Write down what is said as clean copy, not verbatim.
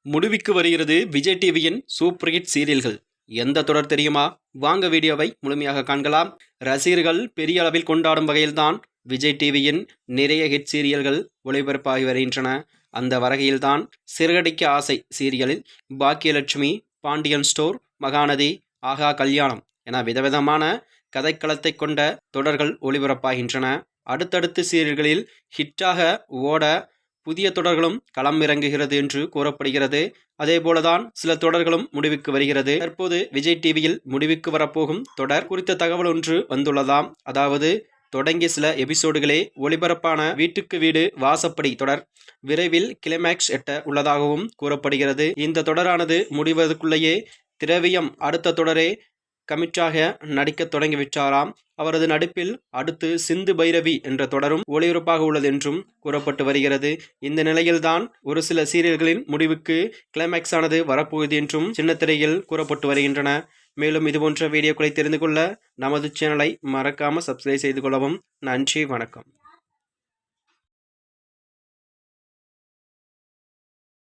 முடிவுக்கு வருகிறது விஜய் டிவியின் சூப்பர் ஹிட் சீரியல்கள். எந்த தொடர் தெரியுமா? வாங்க வீடியோவை முழுமையாக காண்கலாம். ரசிகர்கள் பெரிய அளவில் கொண்டாடும் வகையில்தான் விஜய் டிவியின் நிறைய ஹிட் சீரியல்கள் ஒளிபரப்பாகி வருகின்றன. அந்த வகையில்தான் சிறகடிக்க ஆசை சீரியலில் பாக்கியலட்சுமி, பாண்டியன் ஸ்டோர், மகாநதி, ஆகா கல்யாணம் என விதவிதமான கதைக்களத்தை கொண்ட தொடர்கள் ஒளிபரப்பாகின்றன. அடுத்தடுத்து சீரியல்களில் ஹிட்டாக ஓட புதிய தொடர்களும் களம் இறங்குகிறது என்று கூறப்படுகிறது. அதேபோலதான் சில தொடர்களும் முடிவுக்கு வருகிறது. தற்போது விஜய் டிவியில் முடிவுக்கு வரப்போகும் தொடர் குறித்த தகவல் ஒன்று வந்துள்ளதாம். அதாவது தொடங்கிய சில எபிசோடுகளே ஒளிபரப்பான வீட்டுக்கு வீடு வாசப்படி தொடர் விரைவில் கிளைமேக்ஸ் எட்ட உள்ளதாகவும் கூறப்படுகிறது. இந்த தொடரானது முடிவதற்குள்ளேயே திரவியம் அடுத்த தொடரே கமிட்டாக நடிக்க தொடங்கிவிட்டாராம். அவரது நடிப்பில் அடுத்து சிந்து பைரவி என்ற தொடரும் ஒளிபரப்பாக உள்ளது என்றும் கூறப்பட்டு வருகிறது. இந்த நிலையில்தான் ஒரு சில சீரியல்களின் முடிவுக்கு கிளைமேக்ஸ் ஆனது வரப்போகுது என்றும் சின்னத்திரையில் கூறப்பட்டு வருகின்றன. மேலும் இதுபோன்ற வீடியோக்களை தெரிந்து கொள்ள நமது சேனலை மறக்காமல் சப்ஸ்கிரைப் செய்து கொள்ளவும். நன்றி, வணக்கம்.